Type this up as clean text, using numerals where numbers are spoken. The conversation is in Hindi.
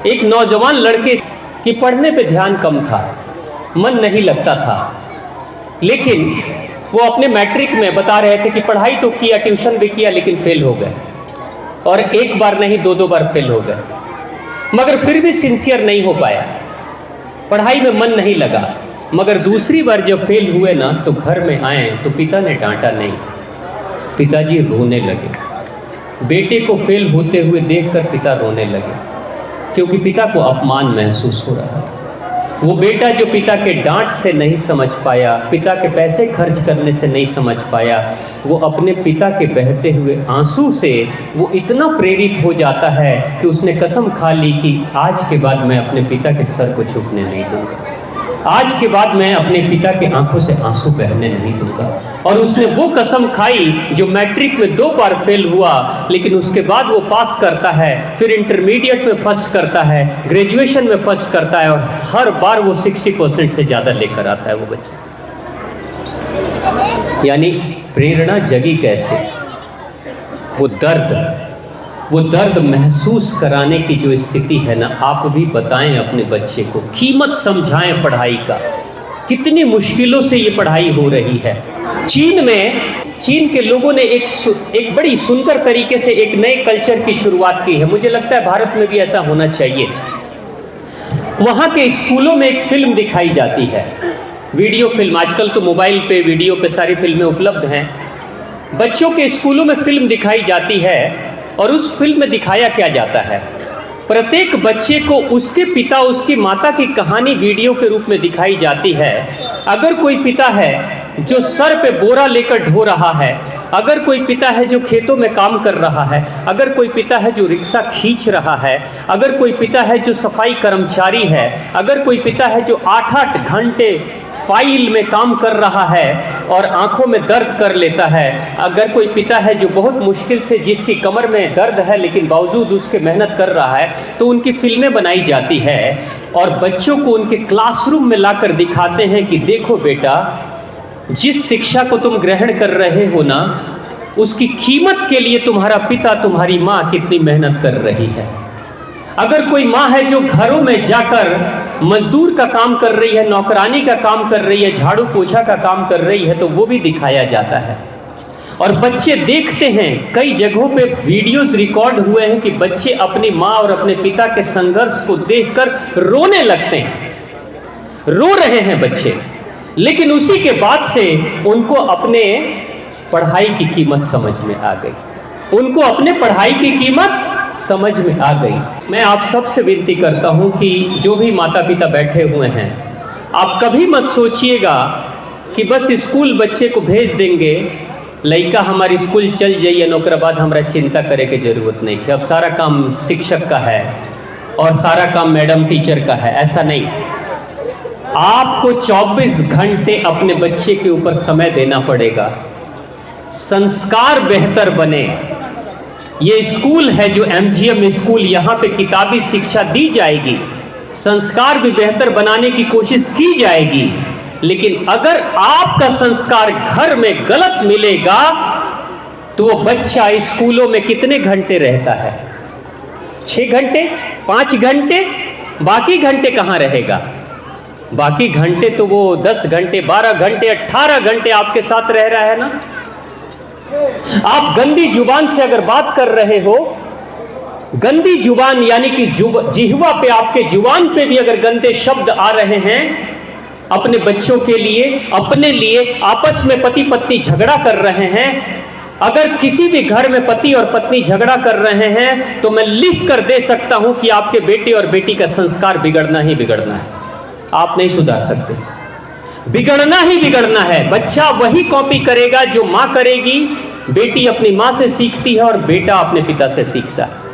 एक नौजवान लड़के की पढ़ने पे ध्यान कम था, मन नहीं लगता था, लेकिन वो अपने मैट्रिक में बता रहे थे कि पढ़ाई तो किया, ट्यूशन भी किया, लेकिन फेल हो गए। और एक बार नहीं, दो बार फेल हो गए, मगर फिर भी सिंसियर नहीं हो पाया, पढ़ाई में मन नहीं लगा। मगर दूसरी बार जब फेल हुए ना, तो घर में आए तो पिता ने डांटा नहीं, पिताजी रोने लगे। बेटे को फेल होते हुए देखकर पिता रोने लगे, क्योंकि पिता को अपमान महसूस हो रहा था। वो बेटा जो पिता के डांट से नहीं समझ पाया, पिता के पैसे खर्च करने से नहीं समझ पाया, वो अपने पिता के बहते हुए आंसू से वो इतना प्रेरित हो जाता है कि उसने कसम खा ली कि आज के बाद मैं अपने पिता के सर को झुकने नहीं दूंगा, आज के बाद मैं अपने पिता के आंखों से आंसू बहने नहीं दूंगा। और उसने वो कसम खाई जो मैट्रिक में 2 बार फेल हुआ, लेकिन उसके बाद वो पास करता है, फिर इंटरमीडिएट में फर्स्ट करता है, ग्रेजुएशन में फर्स्ट करता है, और हर बार वो 60% से ज़्यादा लेकर आता है वो बच्चा। यानी प्रेरणा जगी कैसे? वो दर्द महसूस कराने की जो स्थिति है ना, आप भी बताएं अपने बच्चे को, कीमत समझाएं पढ़ाई का। कितनी मुश्किलों से ये पढ़ाई हो रही है। चीन के लोगों ने एक बड़ी सुंदर तरीके से एक नए कल्चर की शुरुआत की है। मुझे लगता है भारत में भी ऐसा होना चाहिए। वहाँ के स्कूलों में एक फिल्म दिखाई जाती है, वीडियो फिल्म। आजकल तो मोबाइल पे, वीडियो पे सारी फिल्में उपलब्ध हैं। बच्चों के स्कूलों में फिल्म दिखाई जाती है, और उस फिल्म में दिखाया क्या जाता है, प्रत्येक बच्चे को उसके पिता, उसकी माता की कहानी वीडियो के रूप में दिखाई जाती है। अगर कोई पिता है जो सर पे बोरा लेकर ढो रहा है, अगर कोई पिता है जो खेतों में काम कर रहा है, अगर कोई पिता है जो रिक्शा खींच रहा है, अगर कोई पिता है जो सफाई कर्मचारी है, अगर कोई पिता है जो 8-8 घंटे फाइल में काम कर रहा है और आंखों में दर्द कर लेता है, अगर कोई पिता है जो बहुत मुश्किल से, जिसकी कमर में दर्द है लेकिन बावजूद उसके मेहनत कर रहा है, तो उनकी फिल्में बनाई जाती है और बच्चों को उनके क्लासरूम में लाकर दिखाते हैं कि देखो बेटा, जिस शिक्षा को तुम ग्रहण कर रहे हो ना, उसकी कीमत के लिए तुम्हारा पिता, तुम्हारी माँ कितनी मेहनत कर रही है। अगर कोई माँ है जो घरों में जाकर मजदूर का काम कर रही है, नौकरानी का काम कर रही है, झाड़ू पोछा का काम कर रही है, तो वो भी दिखाया जाता है। और बच्चे देखते हैं, कई जगहों पे वीडियोस रिकॉर्ड हुए हैं कि बच्चे अपनी माँ और अपने पिता के संघर्ष को देखकर रोने लगते हैं, रो रहे हैं बच्चे। लेकिन उसी के बाद से उनको अपने पढ़ाई की कीमत समझ में आ गई, उनको अपने पढ़ाई की कीमत समझ में आ गई। मैं आप सबसे विनती करता हूं कि जो भी माता पिता बैठे हुए हैं, आप कभी मत सोचिएगा कि बस स्कूल बच्चे को भेज देंगे, लड़का हमारी स्कूल चल जाइए, नौकर बाद हमारा चिंता करे की जरूरत नहीं है, अब सारा काम शिक्षक का है और सारा काम मैडम टीचर का है। ऐसा नहीं, आपको 24 घंटे अपने बच्चे के ऊपर समय देना पड़ेगा। संस्कार बेहतर बने। ये स्कूल है जो MGM स्कूल, यहाँ पे किताबी शिक्षा दी जाएगी, संस्कार भी बेहतर बनाने की कोशिश की जाएगी। लेकिन अगर आपका संस्कार घर में गलत मिलेगा, तो वो बच्चा स्कूलों में कितने घंटे रहता है? 6 घंटे, 5 घंटे, बाकी घंटे कहाँ रहेगा? बाकी घंटे तो वो 10 घंटे, 12 घंटे, 18 घंटे आपके साथ रह रहा है ना। आप गंदी जुबान से अगर बात कर रहे हो, गंदी जुबान यानी कि जिह्वा पे, आपके जुबान पे भी अगर गंदे शब्द आ रहे हैं, अपने बच्चों के लिए, अपने लिए, आपस में पति पत्नी झगड़ा कर रहे हैं, अगर किसी भी घर में पति और पत्नी झगड़ा कर रहे हैं, तो मैं लिख कर दे सकता हूं कि आपके बेटे और बेटी का संस्कार बिगड़ना ही बिगड़ना है। आप नहीं सुधार सकते, बिगड़ना ही बिगड़ना है। बच्चा वही कॉपी करेगा जो माँ करेगी। बेटी अपनी माँ से सीखती है और बेटा अपने पिता से सीखता है।